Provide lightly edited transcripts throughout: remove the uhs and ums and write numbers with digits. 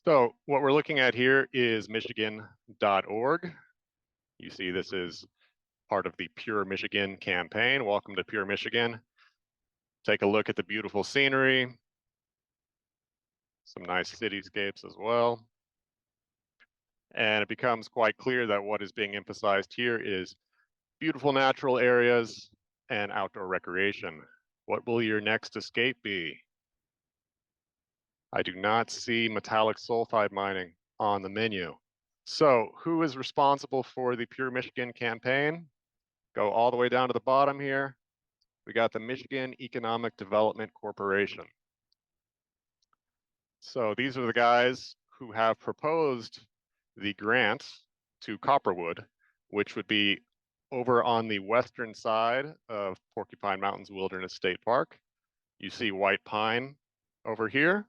So what we're looking at here is Michigan.org. You see this is part of the Pure Michigan campaign. Welcome to Pure Michigan. Take a look at the beautiful scenery, some nice cityscapes as well. And it becomes quite clear that what is being emphasized here is beautiful natural areas and outdoor recreation. What will your next escape be? I do not see metallic sulfide mining on the menu. So who is responsible for the Pure Michigan campaign? Go all the way down to the bottom here. We got the Michigan Economic Development Corporation. So these are the guys who have proposed the grant to Copperwood, which would be over on the western side of Porcupine Mountains Wilderness State Park. You see white pine over here,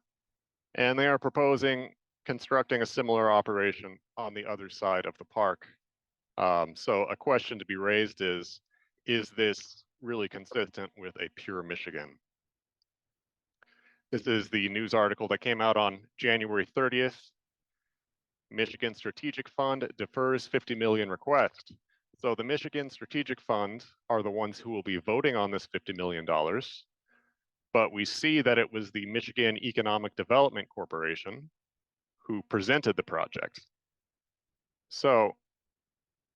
and they are proposing constructing a similar operation on the other side of the park. So a question to be raised is this really consistent with a Pure Michigan? This is the news article that came out on January 30th. Michigan Strategic Fund defers 50 million request. So the Michigan Strategic Fund are the ones who will be voting on this $50 million. But we see that it was the Michigan Economic Development Corporation who presented the project. So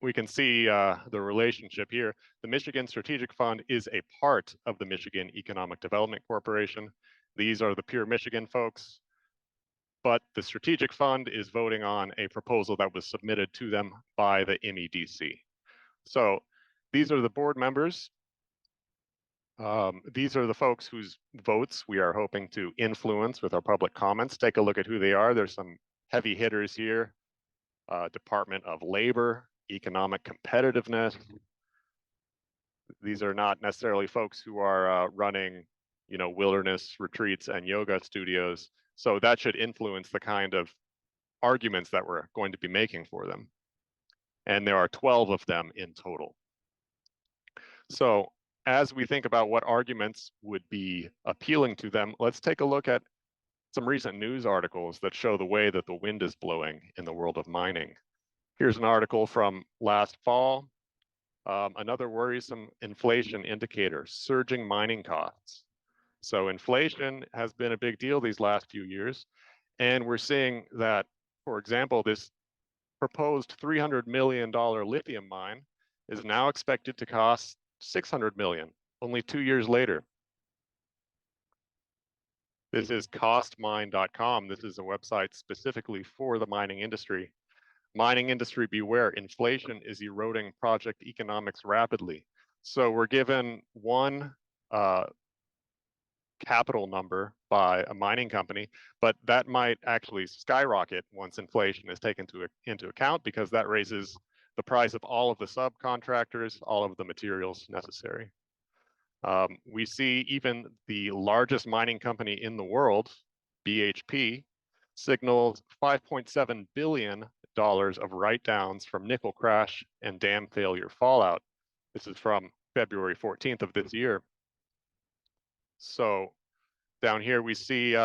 we can see the relationship here. The Michigan Strategic Fund is a part of the Michigan Economic Development Corporation. These are the Pure Michigan folks, but the Strategic Fund is voting on a proposal that was submitted to them by the MEDC. So these are the board members. These are the folks whose votes we are hoping to influence with our public comments. Take a look at who they are. There's some heavy hitters here. Department of Labor, Economic Competitiveness. These are not necessarily folks who are running, wilderness retreats and yoga studios. So that should influence the kind of arguments that we're going to be making for them. And there are 12 of them in total. So as we think about what arguments would be appealing to them, let's take a look at some recent news articles that show the way that the wind is blowing in the world of mining. Here's an article from last fall. Another worrisome inflation indicator, surging mining costs. So inflation has been a big deal these last few years. And we're seeing that, for example, this proposed $300 million lithium mine is now expected to cost $600 million, only 2 years later. This is costmine.com. This is a website specifically for the mining industry. Mining industry beware, inflation is eroding project economics rapidly. So we're given one capital number by a mining company, but that might actually skyrocket once inflation is taken into account, because that raises the price of all of the subcontractors, all of the materials necessary. We see even the largest mining company in the world, BHP, signals $5.7 billion of write-downs from nickel crash and dam failure fallout. This is from February 14th of this year. So down here we see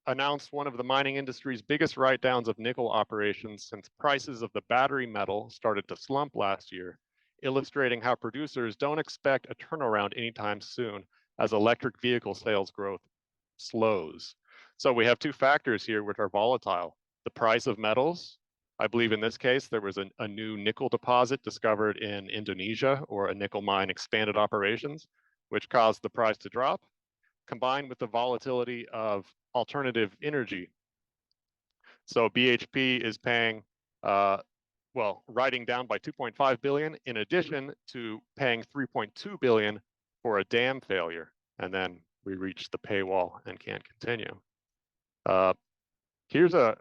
announced one of the mining industry's biggest write-downs of nickel operations since prices of the battery metal started to slump last year, illustrating how producers don't expect a turnaround anytime soon as electric vehicle sales growth slows. So we have two factors here which are volatile. The price of metals. I believe in this case, there was a new nickel deposit discovered in Indonesia, or a nickel mine expanded operations, which caused the price to drop, combined with the volatility of alternative energy. So BHP is paying, writing down by 2.5 billion, in addition to paying 3.2 billion for a dam failure. And then we reach the paywall and can't continue. Here's a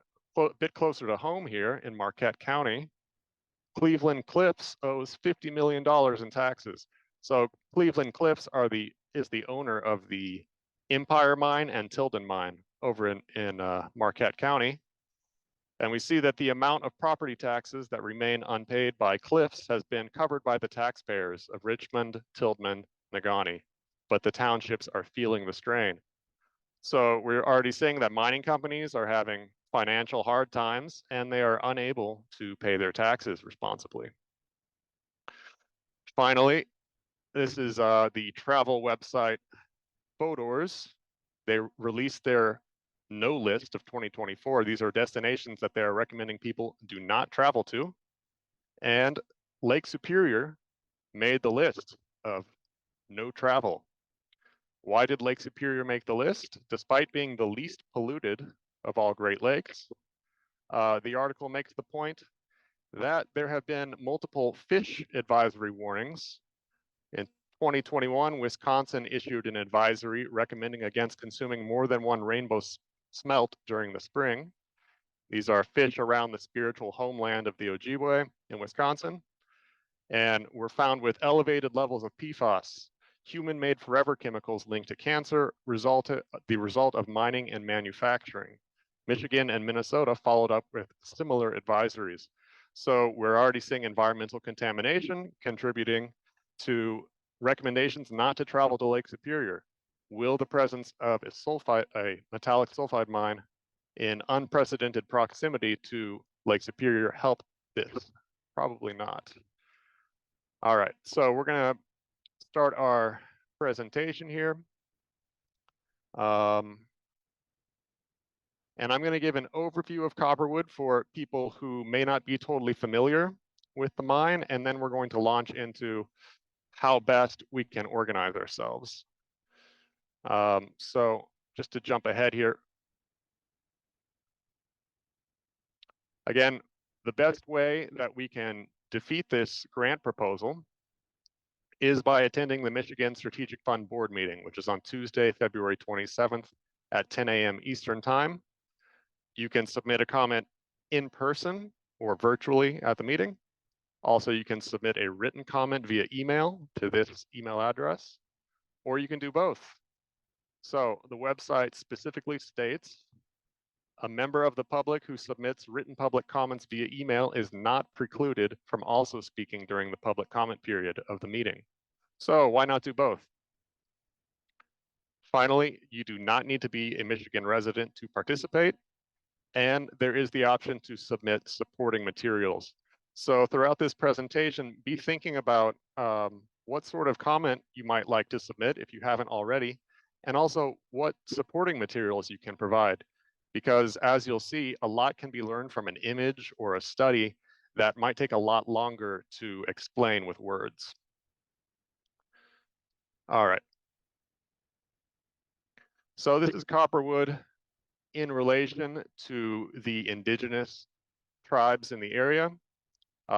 bit closer to home here in Marquette County. Cleveland Cliffs owes $50 million in taxes. So Cleveland Cliffs is the owner of the Empire Mine and Tilden Mine over in Marquette County. And we see that the amount of property taxes that remain unpaid by Cliffs has been covered by the taxpayers of Richmond, Tilden, Negaunee, but the townships are feeling the strain. So we're already seeing that mining companies are having financial hard times and they are unable to pay their taxes responsibly. Finally, this is the travel website Fodor's. They released their no list of 2024. These are destinations that they're recommending people do not travel to. And Lake Superior made the list of no travel. Why did Lake Superior make the list? Despite being the least polluted of all Great Lakes, the article makes the point that there have been multiple fish advisory warnings. In 2021, Wisconsin issued an advisory recommending against consuming more than one rainbow smelt during the spring. These are fish around the spiritual homeland of the Ojibwe in Wisconsin, and were found with elevated levels of PFAS, human-made forever chemicals linked to cancer, the result of mining and manufacturing. Michigan and Minnesota followed up with similar advisories. So we're already seeing environmental contamination contributing to recommendations not to travel to Lake Superior. Will the presence of a metallic sulfide mine in unprecedented proximity to Lake Superior help this? Probably not. All right, so we're gonna start our presentation here. And I'm gonna give an overview of Copperwood for people who may not be totally familiar with the mine, and then we're going to launch into how best we can organize ourselves. So just to jump ahead here. Again, the best way that we can defeat this grant proposal is by attending the Michigan Strategic Fund Board meeting, which is on Tuesday, February 27th at 10 a.m. Eastern Time. You can submit a comment in person or virtually at the meeting. Also, you can submit a written comment via email to this email address, or you can do both. So the website specifically states, a member of the public who submits written public comments via email is not precluded from also speaking during the public comment period of the meeting. So why not do both? Finally, you do not need to be a Michigan resident to participate, and there is the option to submit supporting materials. So throughout this presentation, be thinking about what sort of comment you might like to submit if you haven't already, and also what supporting materials you can provide. Because as you'll see, a lot can be learned from an image or a study that might take a lot longer to explain with words. All right. So this is Copperwood in relation to the indigenous tribes in the area.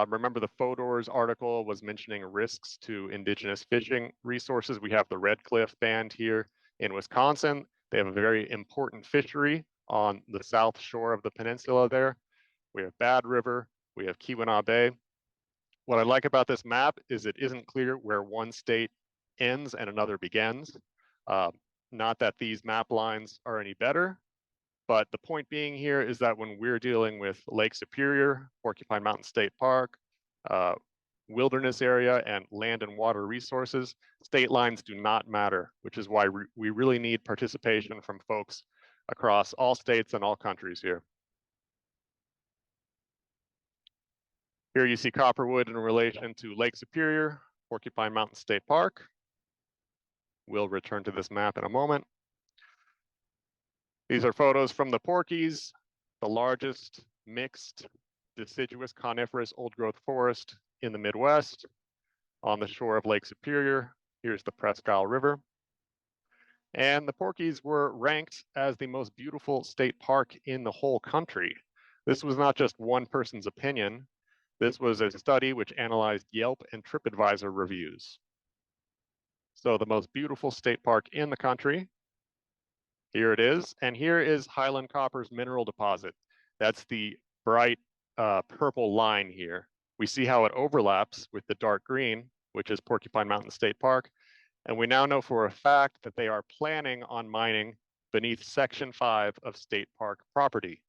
Remember the Fodor's article was mentioning risks to indigenous fishing resources. We have the Red Cliff Band here in Wisconsin. They have a very important fishery on the south shore of the peninsula there. We have Bad River, we have Keweenaw Bay. What I like about this map is it isn't clear where one state ends and another begins. Not that these map lines are any better, but the point being here is that when we're dealing with Lake Superior, Porcupine Mountain State Park, wilderness area, and land and water resources, state lines do not matter, which is why we really need participation from folks across all states and all countries here. Here you see Copperwood in relation to Lake Superior, Porcupine Mountain State Park. We'll return to this map in a moment. These are photos from the Porkies, the largest mixed deciduous coniferous old growth forest in the Midwest on the shore of Lake Superior. Here's the Presque Isle River. And the Porkies were ranked as the most beautiful state park in the whole country. This was not just one person's opinion. This was a study which analyzed Yelp and TripAdvisor reviews. So the most beautiful state park in the country. Here it is. And here is Highland Copper's mineral deposit. That's the bright purple line here. We see how it overlaps with the dark green, which is Porcupine Mountain State Park. And we now know for a fact that they are planning on mining beneath Section 5 of state park property.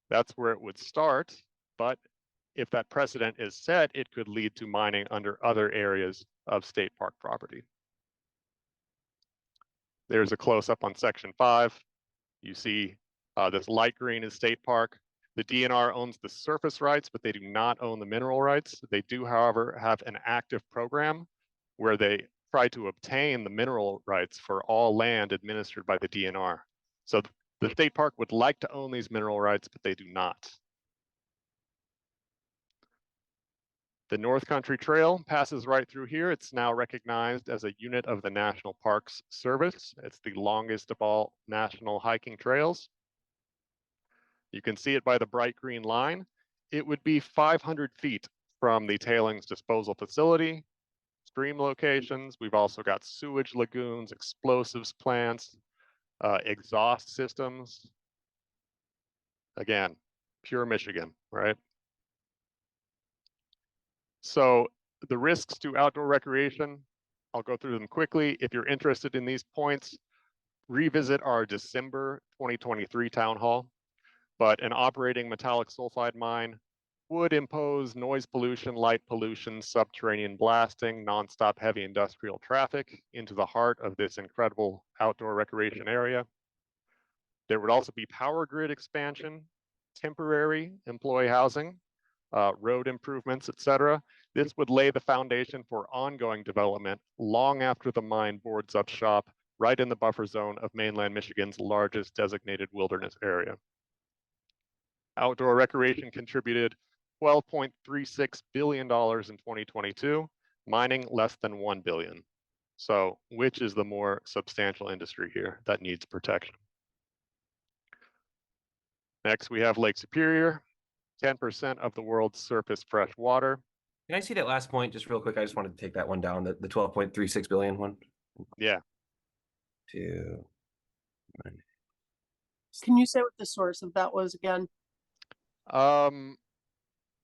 That's where it would start, but if that precedent is set, it could lead to mining under other areas of state park property. There's a close-up on Section 5. You see This light green is state park. The DNR owns the surface rights, but they do not own the mineral rights. They do, however, have an active program where they try to obtain the mineral rights for all land administered by the DNR. So the state park would like to own these mineral rights, but they do not. The North Country Trail passes right through here. It's now recognized as a unit of the National Parks Service. It's the longest of all national hiking trails. You can see it by the bright green line. It would be 500 feet from the tailings disposal facility, stream locations. We've also got sewage lagoons, explosives plants, exhaust systems. Again, pure Michigan, right? So the risks to outdoor recreation, I'll go through them quickly. If you're interested in these points, revisit our December 2023 town hall. But an operating metallic sulfide mine would impose noise pollution, light pollution, subterranean blasting, nonstop heavy industrial traffic into the heart of this incredible outdoor recreation area. There would also be power grid expansion, temporary employee housing, road improvements, etc. This would lay the foundation for ongoing development long after the mine boards up shop, right in the buffer zone of mainland Michigan's largest designated wilderness area. Outdoor recreation contributed $12.36 billion in 2022, mining less than $1 billion. So which is the more substantial industry here that needs protection? Next, we have Lake Superior, 10% of the world's surface fresh water. Can I see that last point just real quick? I just wanted to take that one down, the 12.36 billion one. Yeah. Can you say what the source of that was again?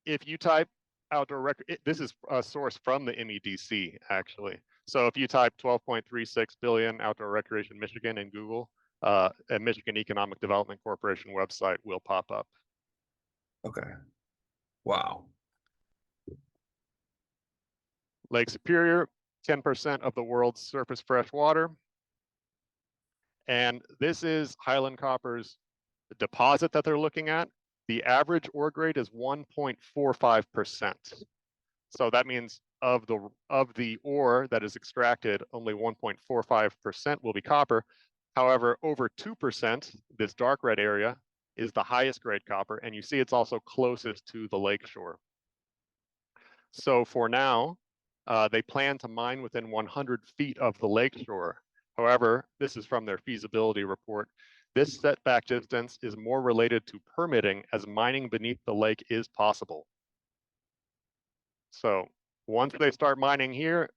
If you type outdoor this is a source from the MEDC actually. So if you type 12.36 billion outdoor recreation Michigan in Google, a Michigan Economic Development Corporation website will pop up. Okay. Wow. Lake Superior, 10% of the world's surface fresh water. And this is Highland Copper's deposit that they're looking at. The average ore grade is 1.45%. So that means of the ore that is extracted, only 1.45% will be copper. However, over 2%, this dark red area, is the highest grade copper, and you see it's also closest to the lake shore. So for now, they plan to mine within 100 feet of the lake shore. However, this is from their feasibility report. This setback distance is more related to permitting, as mining beneath the lake is possible. So once they start mining here,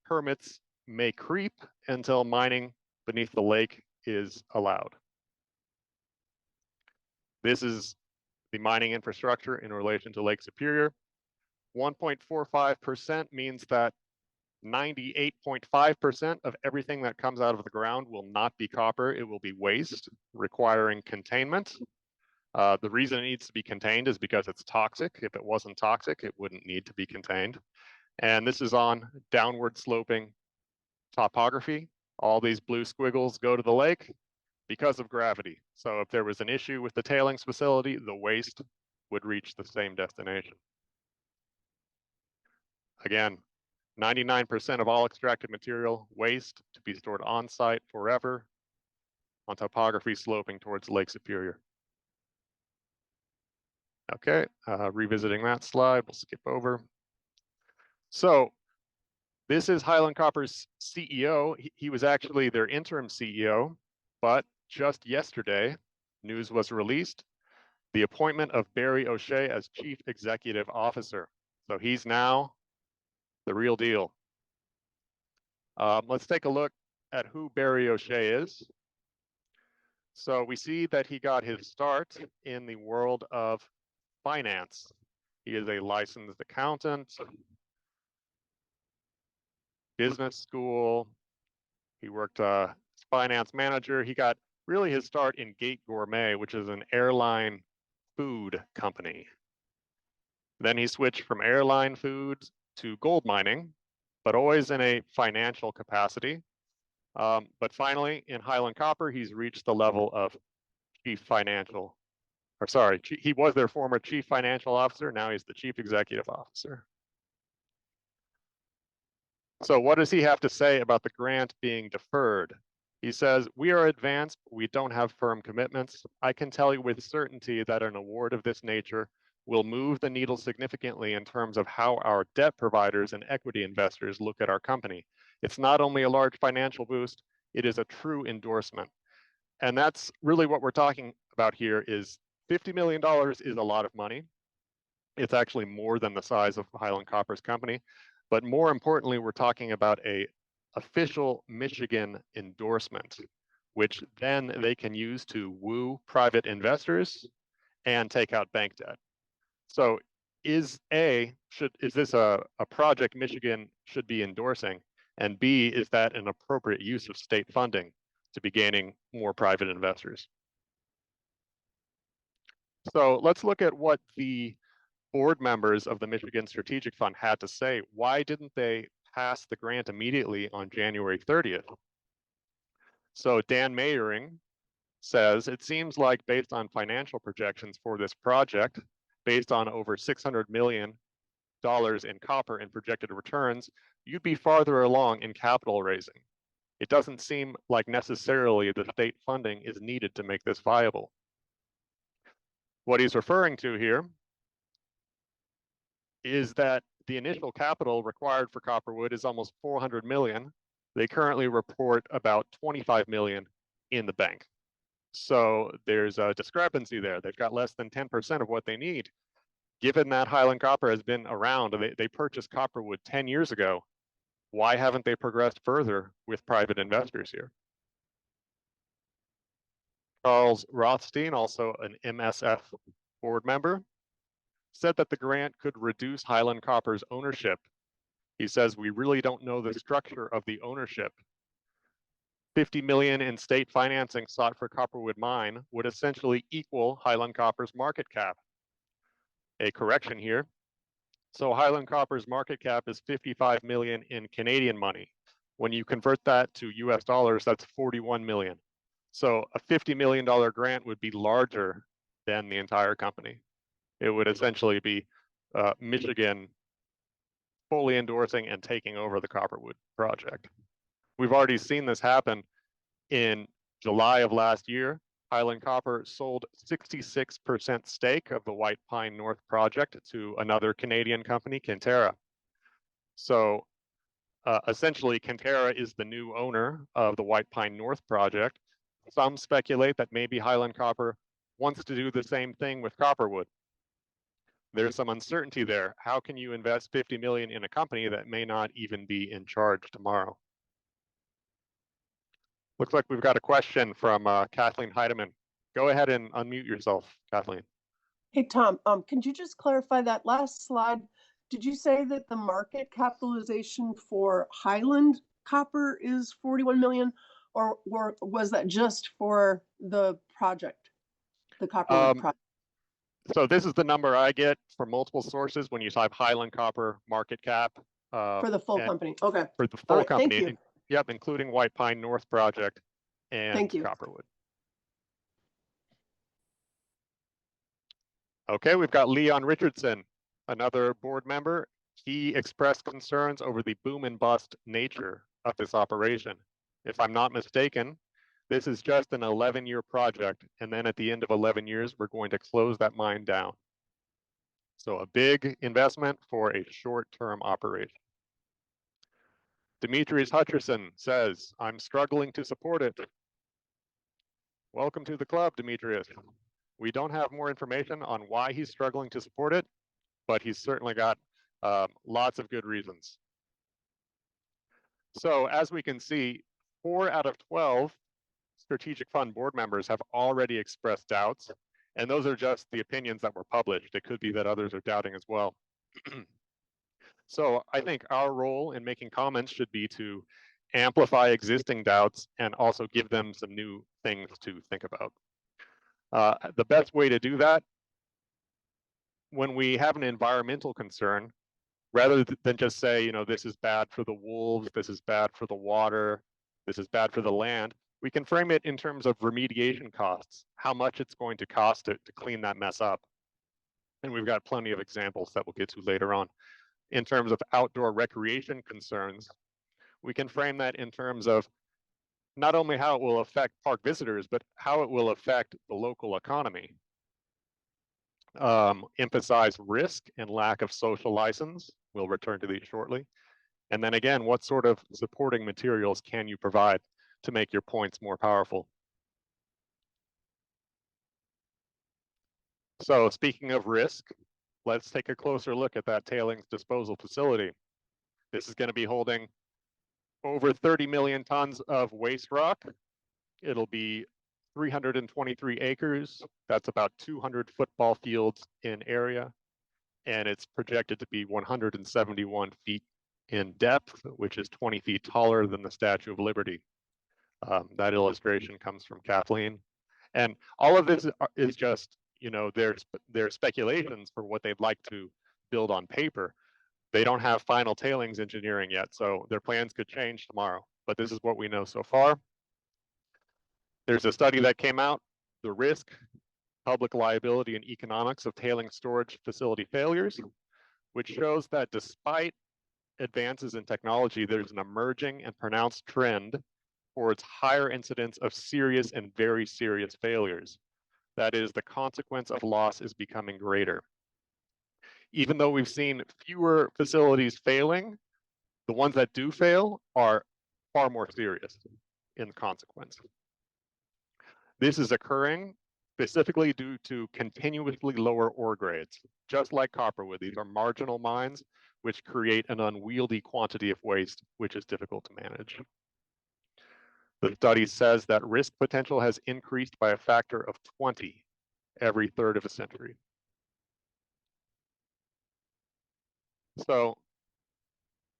permits may creep until mining beneath the lake is allowed. This is the mining infrastructure in relation to Lake Superior. 1.45% means that 98.5% of everything that comes out of the ground will not be copper. It will be waste, requiring containment. The reason it needs to be contained is because it's toxic. If it wasn't toxic, it wouldn't need to be contained. And this is on downward sloping topography. All these blue squiggles go to the lake because of gravity. So if there was an issue with the tailings facility, the waste would reach the same destination. Again, 99% of all extracted material waste to be stored on site forever on topography sloping towards Lake Superior. Okay, revisiting that slide, we'll skip over. So this is Highland Copper's CEO. He was actually their interim CEO, but just yesterday, news was released, the appointment of Barry O'Shea as Chief Executive Officer. So he's now the real deal. Let's take a look at who Barry O'Shea is. So we see that he got his start in the world of finance. He is a licensed accountant, business school. He worked as finance manager. He got really his start in Gate Gourmet, which is an airline food company. Then he switched from airline foods to gold mining, but always in a financial capacity. But finally, in Highland Copper, he's reached the level of chief financial, or sorry, he was their former chief financial officer. Now he's the chief executive officer. So what does he have to say about the grant being deferred? He says, we are advanced, but we don't have firm commitments. I can tell you with certainty that an award of this nature will move the needle significantly in terms of how our debt providers and equity investors look at our company. It's not only a large financial boost, it is a true endorsement. And that's really what we're talking about here is $50 million is a lot of money. It's actually more than the size of Highland Copper's company. But more importantly, we're talking about a official Michigan endorsement, which then they can use to woo private investors and take out bank debt. So is this a project Michigan should be endorsing? And B, is that an appropriate use of state funding to be gaining more private investors? So let's look at what the board members of the Michigan Strategic Fund had to say. Why didn't they pass the grant immediately on January 30th? So Dan Mayering says, it seems like based on financial projections for this project, based on over $600 million in copper in projected returns, you'd be farther along in capital raising. It doesn't seem like necessarily the state funding is needed to make this viable. What he's referring to here is that the initial capital required for Copperwood is almost 400 million. They currently report about 25 million in the bank. So there's a discrepancy there. They've got less than 10% of what they need. Given that Highland Copper has been around, they purchased Copperwood 10 years ago. Why haven't they progressed further with private investors here? Charles Rothstein, also an MSF board member, said that the grant could reduce Highland Copper's ownership. He says, we really don't know the structure of the ownership. 50 million in state financing sought for Copperwood Mine would essentially equal Highland Copper's market cap. A correction here. So Highland Copper's market cap is 55 million in Canadian money. When you convert that to US dollars, that's 41 million. So a $50 million grant would be larger than the entire company. It would essentially be Michigan fully endorsing and taking over the Copperwood project. We've already seen this happen. In July of last year, Highland Copper sold 66% stake of the White Pine North project to another Canadian company, Kinterra. So essentially, Kinterra is the new owner of the White Pine North project. Some speculate that maybe Highland Copper wants to do the same thing with Copperwood. There's some uncertainty there. How can you invest 50 million in a company that may not even be in charge tomorrow? Looks like we've got a question from Kathleen Heidemann. Go ahead and unmute yourself, Kathleen. Hey, Tom, can you just clarify that last slide? Did you say that the market capitalization for Highland Copper is 41 million, or was that just for the project, the Copperwood project? So this is the number I get from multiple sources when you type Highland Copper market cap. For the full company, okay. For the full company, thank you. Yep, including White Pine North project and Thank you. Copperwood. Okay, we've got Leon Richardson, another board member. He expressed concerns over the boom and bust nature of this operation. If I'm not mistaken, this is just an 11-year project, and then at the end of 11 years, we're going to close that mine down. So a big investment for a short-term operation. Demetrius Hutcherson says, I'm struggling to support it. Welcome to the club, Demetrius. We don't have more information on why he's struggling to support it, but he's certainly got lots of good reasons. So as we can see, 4 out of 12 Strategic Fund board members have already expressed doubts, and those are just the opinions that were published. It could be that others are doubting as well. So I think our role in making comments should be to amplify existing doubts and also give them some new things to think about. The best way to do that, when we have an environmental concern, rather than just say, you know, this is bad for the wolves, this is bad for the water, this is bad for the land, We can frame it in terms of remediation costs, how much it's going to cost to clean that mess up. And we've got plenty of examples that we'll get to later on. In terms of outdoor recreation concerns, we can frame that in terms of not only how it will affect park visitors, but how it will affect the local economy. Emphasize risk and lack of social license. We'll return to these shortly. And then again, what sort of supporting materials can you provide to make your points more powerful? So speaking of risk, let's take a closer look at that tailings disposal facility. This is going to be holding over 30 million tons of waste rock. It'll be 323 acres. That's about 200 football fields in area. And it's projected to be 171 feet in depth, which is 20 feet taller than the Statue of Liberty. That illustration comes from Kathleen. And all of this is just, you know, their speculations for what they'd like to build on paper. They don't have final tailings engineering yet, so their plans could change tomorrow. But this is what we know so far. There's a study that came out, the risk, public liability, and economics of tailings storage facility failures, which shows that despite advances in technology, there's an emerging and pronounced trend towards higher incidence of serious and very serious failures. That is, the consequence of loss is becoming greater. Even though we've seen fewer facilities failing, the ones that do fail are far more serious in consequence. This is occurring specifically due to continuously lower ore grades. Just like Copperwood, these are marginal mines which create an unwieldy quantity of waste, which is difficult to manage. The study says that risk potential has increased by a factor of 20 every third of a century. So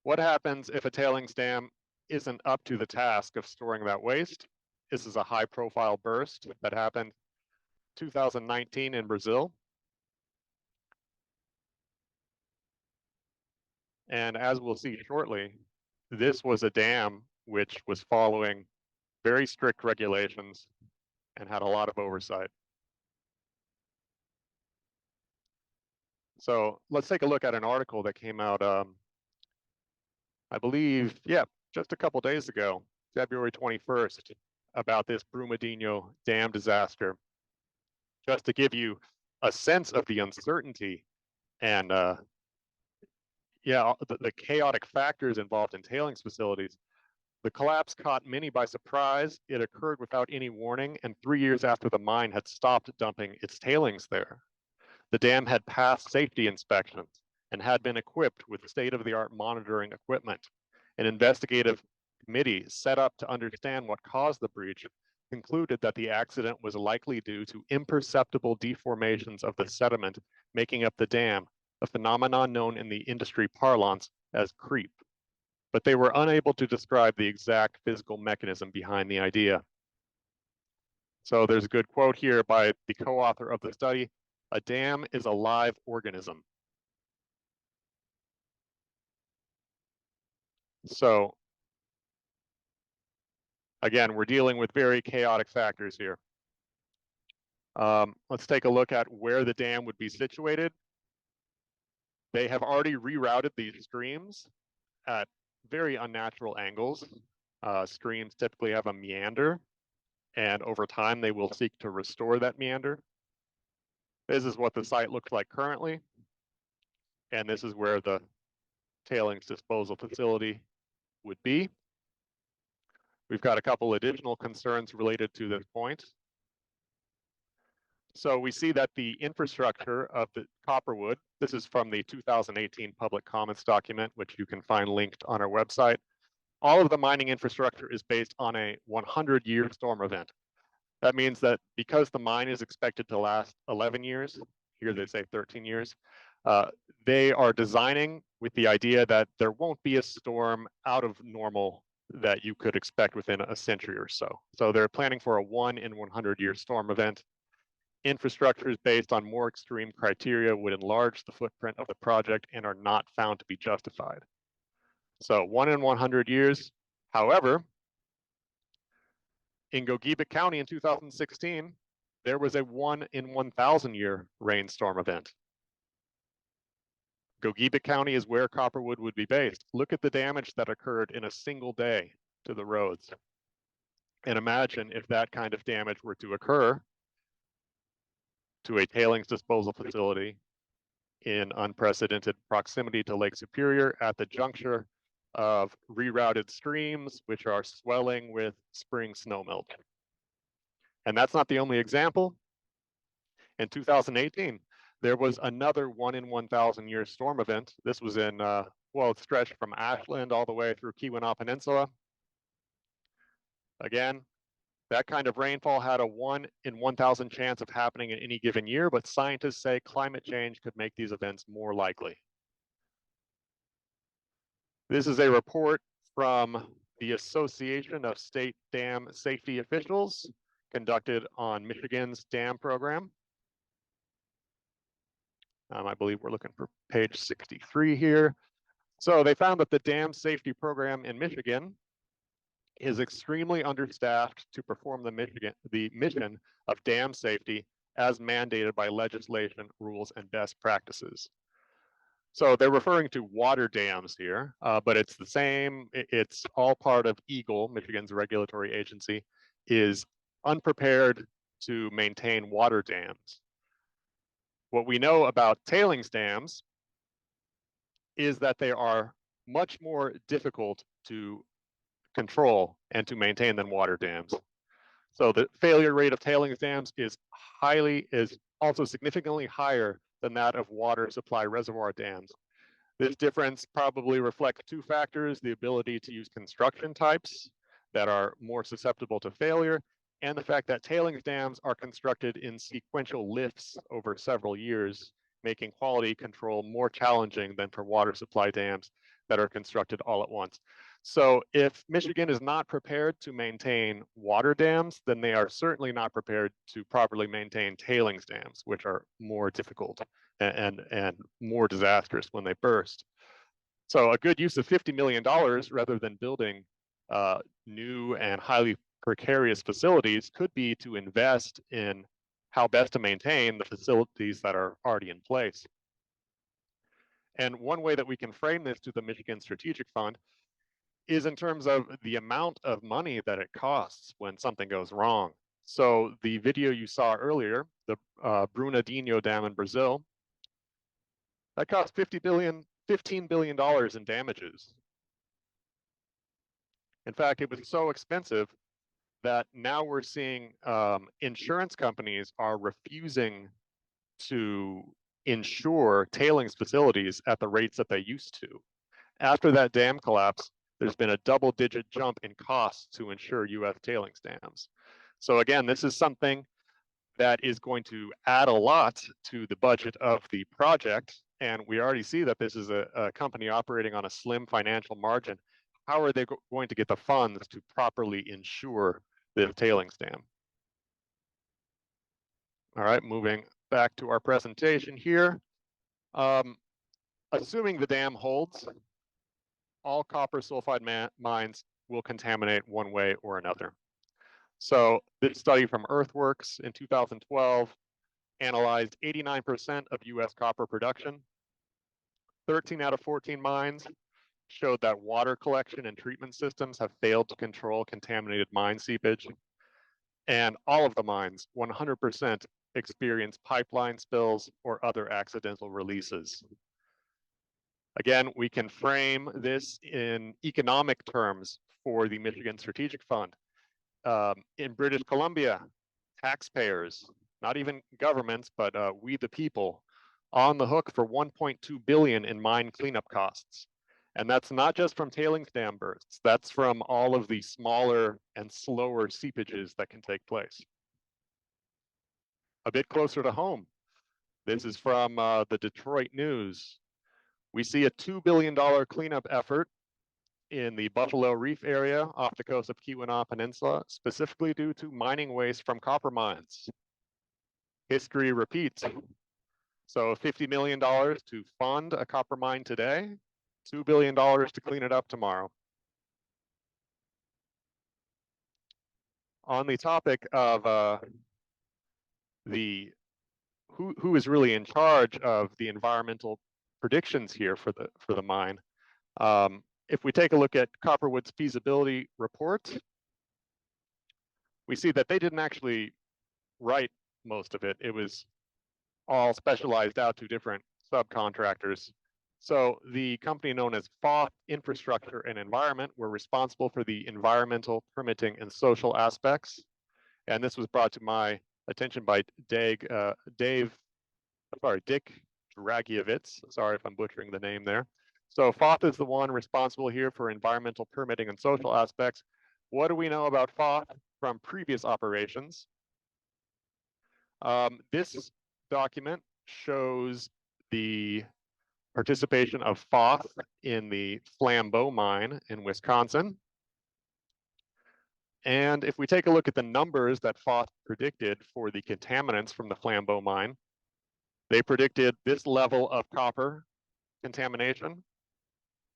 what happens if a tailings dam isn't up to the task of storing that waste? This is a high profile burst that happened 2019 in Brazil. And as we'll see shortly, this was a dam which was following very strict regulations and had a lot of oversight. So let's take a look at an article that came out, I believe, yeah, just a couple days ago, February 21st, about this Brumadinho dam disaster. Just to give you a sense of the uncertainty and the chaotic factors involved in tailings facilities. The collapse caught many by surprise. It occurred without any warning, and 3 years after the mine had stopped dumping its tailings there. The dam had passed safety inspections and had been equipped with state-of-the-art monitoring equipment. An investigative committee set up to understand what caused the breach concluded that the accident was likely due to imperceptible deformations of the sediment making up the dam, a phenomenon known in the industry parlance as creep. But they were unable to describe the exact physical mechanism behind the idea. So there's a good quote here by the co-author of the study: "A dam is a live organism." So again, we're dealing with very chaotic factors here. Let's take a look at where the dam would be situated. They have already rerouted these streams at very unnatural angles. Streams typically have a meander, and over time they will seek to restore that meander. This is what the site looks like currently, and this is where the tailings disposal facility would be. We've got a couple additional concerns related to this point. So we see that the infrastructure of the Copperwood, this is from the 2018 public comments document, which you can find linked on our website. All of the mining infrastructure is based on a 100-year storm event. That means that because the mine is expected to last 11 years, here they say 13 years, they are designing with the idea that there won't be a storm out of normal that you could expect within a century or so. So they're planning for a 1 in 100-year storm event. Infrastructures based on more extreme criteria would enlarge the footprint of the project and are not found to be justified. So 1 in 100 years. However, In Gogebic County in 2016, there was a 1 in 1,000 year rainstorm event. Gogebic County is where Copperwood would be based. Look at the damage that occurred in a single day to the roads. And imagine if that kind of damage were to occur to a tailings disposal facility in unprecedented proximity to Lake Superior at the juncture of rerouted streams, which are swelling with spring snowmelt. And that's not the only example. In 2018, there was another 1 in 1,000 year storm event. This was in, well, it stretched from Ashland all the way through Keweenaw Peninsula. Again, that kind of rainfall had a 1 in 1,000 chance of happening in any given year, but scientists say climate change could make these events more likely. This is a report from the Association of State Dam Safety Officials conducted on Michigan's dam program. I believe we're looking for page 63 here. So they found that the dam safety program in Michigan is extremely understaffed to perform the mission of dam safety as mandated by legislation, rules, and best practices. So they're referring to water dams here, but it's the same. It's all part of EGLE, Michigan's regulatory agency, is unprepared to maintain water dams. What we know about tailings dams is that they are much more difficult to control and to maintain than water dams. So the failure rate of tailings dams is also significantly higher than that of water supply reservoir dams. This difference probably reflects two factors: the ability to use construction types that are more susceptible to failure, and the fact that tailings dams are constructed in sequential lifts over several years, making quality control more challenging than for water supply dams that are constructed all at once. So if Michigan is not prepared to maintain water dams, then they are certainly not prepared to properly maintain tailings dams, which are more difficult and more disastrous when they burst. So a good use of $50 million rather than building new and highly precarious facilities could be to invest in how best to maintain the facilities that are already in place. And one way that we can frame this to the Michigan Strategic Fund is in terms of the amount of money that it costs when something goes wrong. So the video you saw earlier, the Brumadinho Dam in Brazil, that cost $15 billion in damages. In fact, it was so expensive that now we're seeing insurance companies are refusing to insure tailings facilities at the rates that they used to. After that dam collapse, there's been a double-digit jump in costs to insure US tailings dams. So again, this is something that is going to add a lot to the budget of the project. And we already see that this is a company operating on a slim financial margin. How are they going to get the funds to properly insure the tailings dam? All right, moving back to our presentation here. Assuming the dam holds, all copper sulfide mines will contaminate one way or another. So this study from Earthworks in 2012 analyzed 89% of US copper production. 13 out of 14 mines showed that water collection and treatment systems have failed to control contaminated mine seepage. And all of the mines, 100%, experience pipeline spills or other accidental releases. Again, we can frame this in economic terms for the Michigan Strategic Fund. In British Columbia, taxpayers, not even governments, but we the people, on the hook for $1.2 billion in mine cleanup costs. And that's not just from tailings dam bursts, that's from all of the smaller and slower seepages that can take place. A bit closer to home, this is from the Detroit News. We see a $2 billion cleanup effort in the Buffalo Reef area off the coast of Keweenaw Peninsula, specifically due to mining waste from copper mines. History repeats. So $50 million to fund a copper mine today, $2 billion to clean it up tomorrow. On the topic of who is really in charge of the environmental predictions here for the mine, if we take a look at Copperwood's feasibility report, we see that they didn't actually write most of it. It was all specialized out to different subcontractors. So the company known as FOF Infrastructure and Environment were responsible for the environmental, permitting, and social aspects. And this was brought to my attention by Dick Dragievitz. Sorry if I'm butchering the name there. So FOF is the one responsible here for environmental, permitting, and social aspects. What do we know about FOF from previous operations? This document shows the participation of FOF in the Flambeau mine in Wisconsin. And if we take a look at the numbers that FOF predicted for the contaminants from the Flambeau mine, they predicted this level of copper contamination,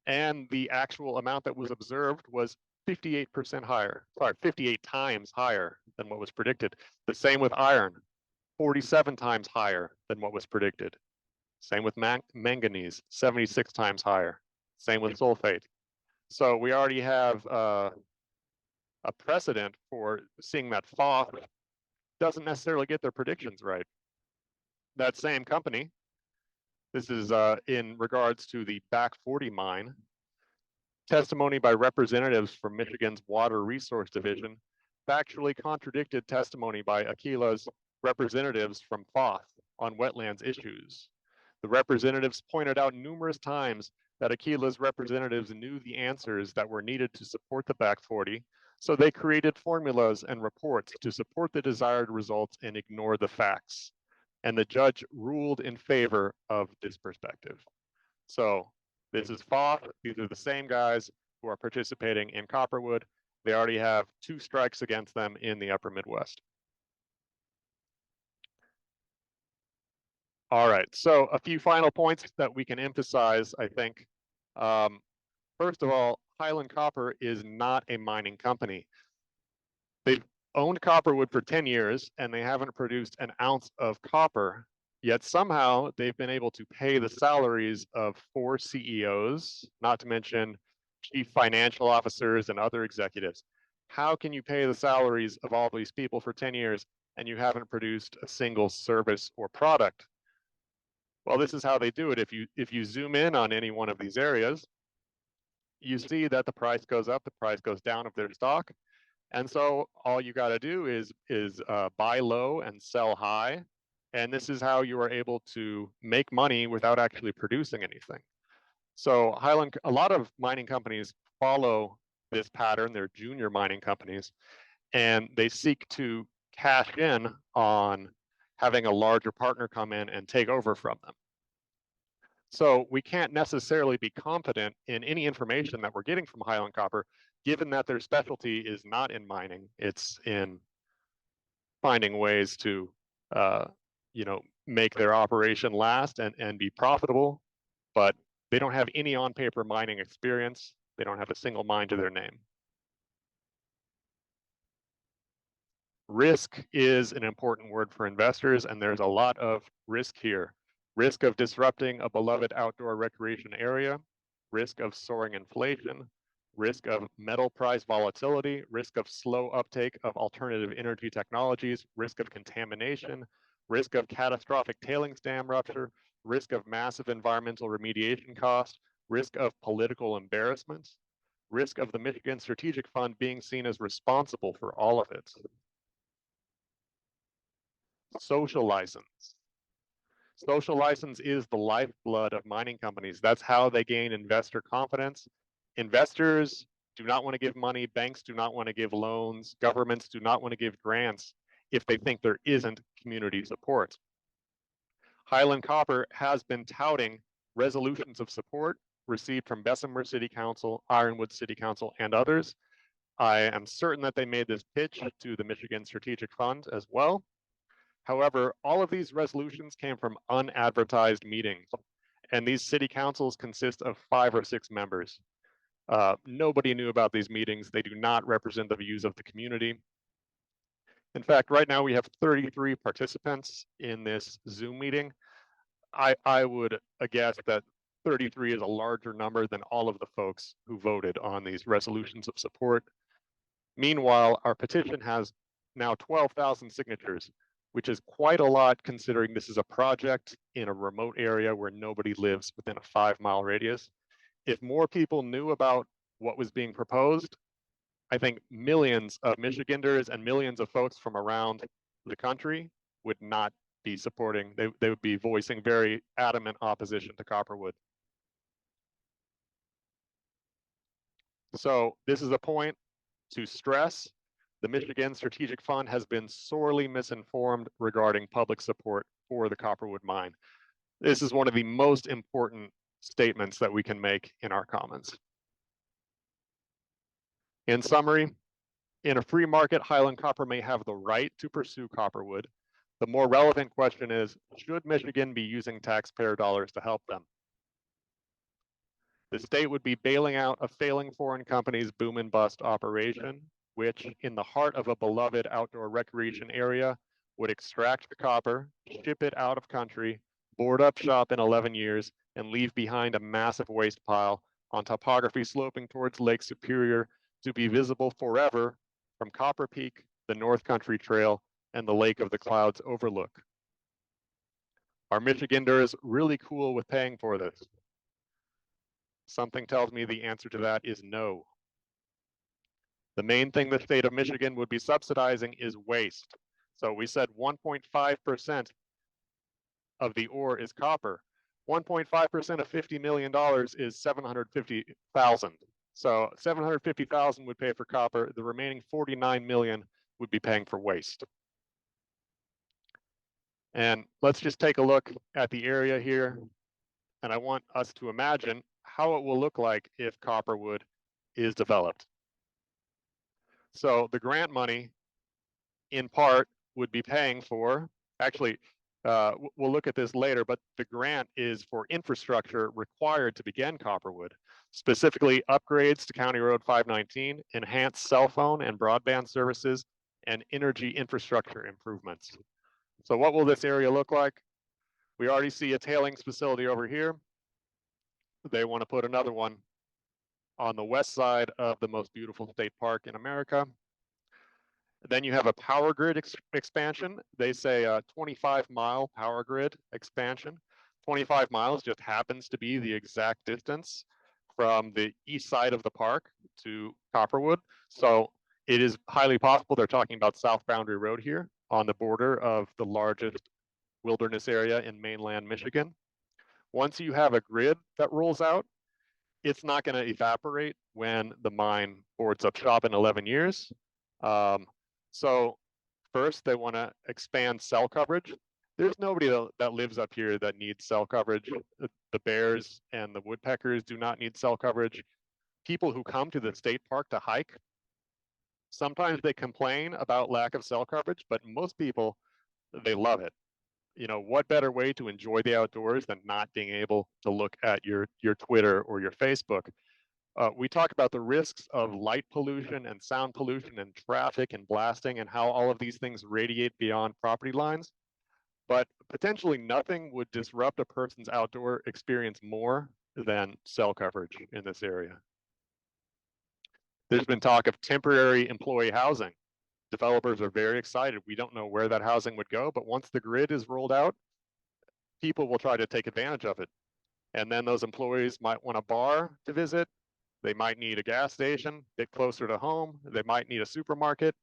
and the actual amount that was observed was 58% higher, 58 times higher than what was predicted. The same with iron, 47 times higher than what was predicted. Same with manganese, 76 times higher. Same with sulfate. So we already have a precedent for seeing that FOF doesn't necessarily get their predictions right. That same company, this is in regards to the Back 40 mine, testimony by representatives from Michigan's Water Resource Division factually contradicted testimony by a.k.a.'s representatives from FOF on wetlands issues. The representatives pointed out numerous times that a.k.a.'s representatives knew the answers that were needed to support the Back 40, so they created formulas and reports to support the desired results and ignore the facts. And the judge ruled in favor of this perspective. So this is FOF. These are the same guys who are participating in Copperwood. They already have 2 strikes against them in the upper Midwest. All right, so a few final points that we can emphasize, I think. First of all, Highland Copper is not a mining company. They've owned Copperwood for 10 years and they haven't produced an ounce of copper, yet somehow they've been able to pay the salaries of 4 CEOs, not to mention chief financial officers and other executives. How can you pay the salaries of all these people for 10 years and you haven't produced a single service or product? Well, this is how they do it. If you zoom in on any one of these areas, you see that the price goes up, the price goes down of their stock. And so all you got to do is buy low and sell high. And this is how you are able to make money without actually producing anything. So a lot of mining companies follow this pattern. They're junior mining companies, and they seek to cash in on having a larger partner come in and take over from them. So we can't necessarily be confident in any information that we're getting from Highland Copper, given that their specialty is not in mining, it's in finding ways to, make their operation last and be profitable, but they don't have any on-paper mining experience. They don't have a single mine to their name. Risk is an important word for investors, and there's a lot of risk here. Risk of disrupting a beloved outdoor recreation area, risk of soaring inflation, risk of metal price volatility, risk of slow uptake of alternative energy technologies, risk of contamination, risk of catastrophic tailings dam rupture, risk of massive environmental remediation costs, risk of political embarrassment, risk of the Michigan Strategic Fund being seen as responsible for all of it. Social license. Social license is the lifeblood of mining companies. That's how they gain investor confidence. Investors do not want to give money. Banks do not want to give loans. Governments do not want to give grants if they think there isn't community support. Highland Copper has been touting resolutions of support received from Bessemer City Council, Ironwood City Council, and others. I am certain that they made this pitch to the Michigan Strategic Fund as well. However, all of these resolutions came from unadvertised meetings, and these city councils consist of 5 or 6 members. Nobody knew about these meetings. They do not represent the views of the community. In fact, right now we have 33 participants in this Zoom meeting. I would guess that 33 is a larger number than all of the folks who voted on these resolutions of support. Meanwhile, our petition has now 12,000 signatures, which is quite a lot considering this is a project in a remote area where nobody lives within a 5-mile radius. If more people knew about what was being proposed, I think millions of Michiganders and millions of folks from around the country would not be supporting, they would be voicing very adamant opposition to Copperwood. So this is a point to stress. The Michigan Strategic Fund has been sorely misinformed regarding public support for the Copperwood mine. This is one of the most important statements that we can make in our comments. In summary, in a free market, Highland Copper may have the right to pursue Copperwood. The more relevant question is, should Michigan be using taxpayer dollars to help them? The state would be bailing out a failing foreign company's boom and bust operation, which in the heart of a beloved outdoor recreation area would extract the copper, ship it out of country, board up shop in 11 years, and leave behind a massive waste pile on topography sloping towards Lake Superior to be visible forever from Copper Peak, the North Country Trail, and the Lake of the Clouds overlook. Are Michiganders really cool with paying for this? Something tells me the answer to that is no. The main thing the state of Michigan would be subsidizing is waste. So we said 1.5% of the ore is copper. 1.5% of $50 million is 750,000. So 750,000 would pay for copper. The remaining 49 million would be paying for waste. And let's just take a look at the area here. And I want us to imagine how it will look like if Copperwood is developed. So the grant money, in part, would be paying for, actually, we'll look at this later, but the grant is for infrastructure required to begin Copperwood, specifically upgrades to County Road 519, enhanced cell phone and broadband services, and energy infrastructure improvements. So what will this area look like? We already see a tailings facility over here. They want to put another one on the west side of the most beautiful state park in America. Then you have a power grid expansion. They say a 25-mile power grid expansion. 25 miles just happens to be the exact distance from the east side of the park to Copperwood. So it is highly possible they're talking about South Boundary Road here on the border of the largest wilderness area in mainland Michigan. Once you have a grid that rolls out, it's not going to evaporate when the mine boards up shop in 11 years. So first, they want to expand cell coverage. There's nobody that lives up here that needs cell coverage. The bears and the woodpeckers do not need cell coverage. People who come to the state park to hike, sometimes they complain about lack of cell coverage, but most people, they love it. You know, what better way to enjoy the outdoors than not being able to look at your Twitter or your Facebook? We talk about the risks of light pollution and sound pollution and traffic and blasting and how all of these things radiate beyond property lines. But potentially nothing would disrupt a person's outdoor experience more than cell coverage in this area. There's been talk of temporary employee housing. Developers are very excited. We don't know where that housing would go, but once the grid is rolled out, people will try to take advantage of it. And then those employees might want a bar to visit. They might need a gas station, get closer to home. They might need a supermarket.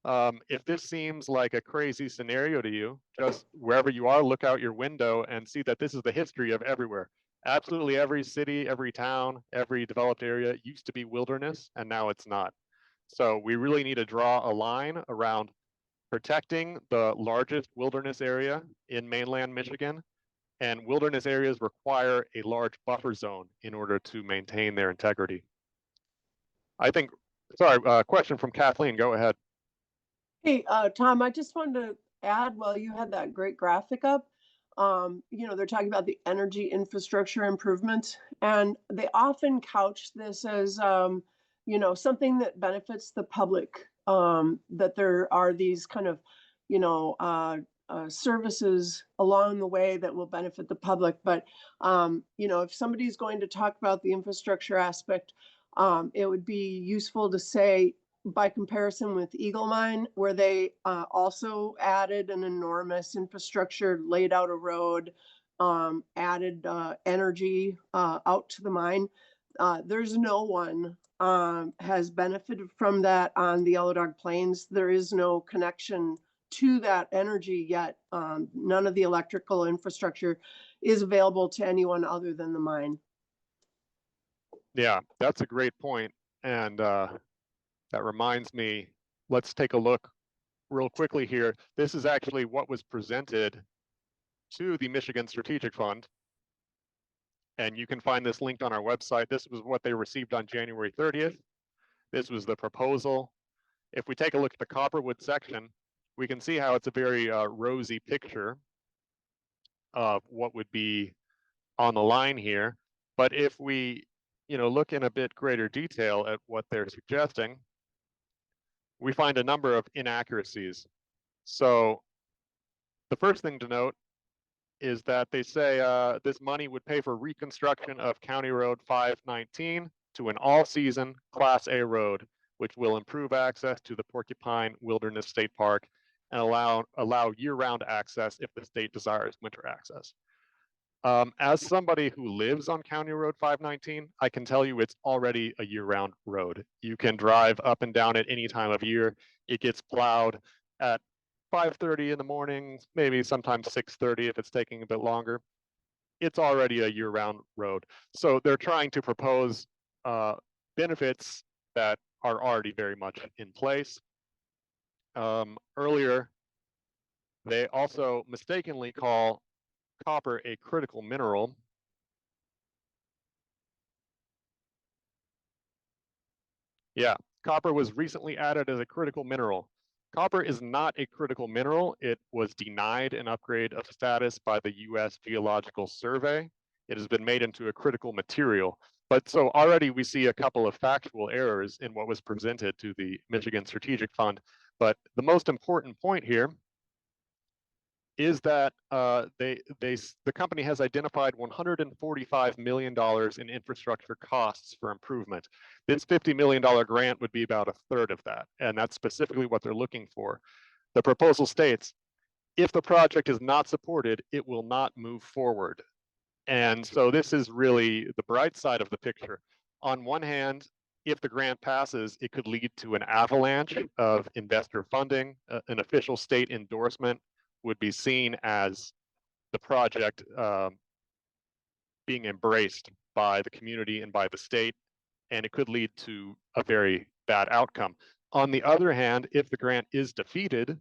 If this seems like a crazy scenario to you, just wherever you are, look out your window and see that this is the history of everywhere. Absolutely every city, every town, every developed area used to be wilderness, and now it's not. So we really need to draw a line around protecting the largest wilderness area in mainland Michigan, and wilderness areas require a large buffer zone in order to maintain their integrity. I think, sorry, question from Kathleen, go ahead. Hey, Tom, I just wanted to add, well, you had that great graphic up. You know, they're talking about the energy infrastructure improvement, and they often couch this as, you know, something that benefits the public that there are these kind of, you know, services along the way that will benefit the public. But, you know, if somebody's going to talk about the infrastructure aspect, it would be useful to say, by comparison with Eagle Mine, where they also added an enormous infrastructure, laid out a road, added energy out to the mine. There's no one has benefited from that on the Yellow Dog Plains. There is no connection to that energy yet. None of the electrical infrastructure is available to anyone other than the mine. Yeah, that's a great point. And that reminds me, let's take a look real quickly here. This is actually what was presented to the Michigan Strategic Fund. And you can find this linked on our website. This was what they received on January 30th. This was the proposal. If we take a look at the Copperwood section, we can see how it's a very rosy picture of what would be on the line here. But if we, you know, look in a bit greater detail at what they're suggesting, we find a number of inaccuracies. So the first thing to note is that they say this money would pay for reconstruction of County Road 519 to an all-season Class A road, which will improve access to the Porcupine Wilderness State Park and allow year-round access if the state desires winter access. As somebody who lives on County Road 519, I can tell you it's already a year-round road. You can drive up and down at any time of year. It gets plowed at 5:30 in the morning, maybe sometimes 6:30 if it's taking a bit longer. It's already a year-round road. So they're trying to propose benefits that are already very much in place. Earlier, they also mistakenly call copper a critical mineral. Yeah, copper was recently added as a critical mineral. Copper is not a critical mineral. It was denied an upgrade of status by the US Geological Survey. It has been made into a critical material. But so already we see a couple of factual errors in what was presented to the Michigan Strategic Fund. But the most important point here is that the company has identified $145 million in infrastructure costs for improvement. This $50 million grant would be about a third of that, and that's specifically what they're looking for. The proposal states, if the project is not supported, it will not move forward. And so this is really the bright side of the picture. On one hand, if the grant passes, it could lead to an avalanche of investor funding, an official state endorsement would be seen as the project being embraced by the community and by the state, and it could lead to a very bad outcome. On the other hand, if the grant is defeated,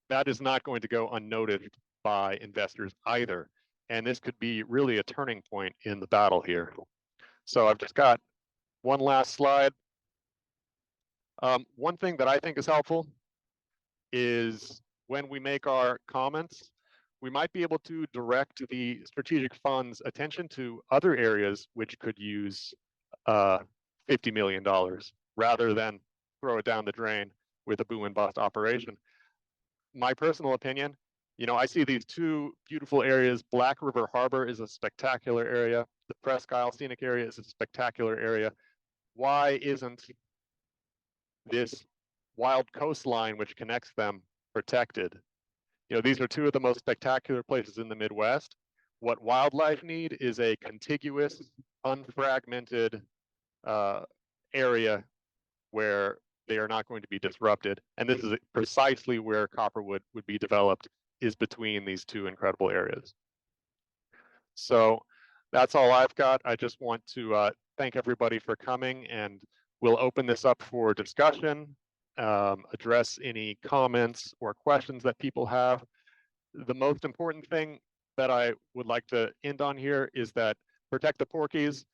that is not going to go unnoticed by investors either. And this could be really a turning point in the battle here. So I've just got one last slide. One thing that I think is helpful is when we make our comments, we might be able to direct the strategic fund's attention to other areas which could use $50 million rather than throw it down the drain with a boom and bust operation. My personal opinion, you know, I see these two beautiful areas. Black River Harbor is a spectacular area. The Presque Isle Scenic Area is a spectacular area. Why isn't this wild coastline which connects them protected? You know, these are two of the most spectacular places in the Midwest. What wildlife need is a contiguous, unfragmented area where they are not going to be disrupted. And this is precisely where Copperwood would be developed, is between these two incredible areas. So that's all I've got. I just want to thank everybody for coming, and we'll open this up for discussion, address any comments or questions that people have. The most important thing that I would like to end on here is that Protect the Porkies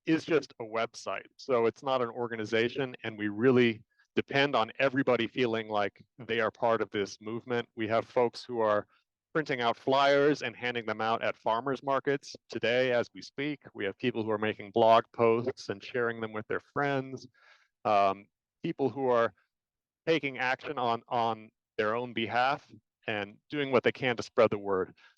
is just a website. So it's not an organization, and we really depend on everybody feeling like they are part of this movement. We have folks who are printing out flyers and handing them out at farmers markets today as we speak. We have people who are making blog posts and sharing them with their friends. people who are taking action on their own behalf and doing what they can to spread the word.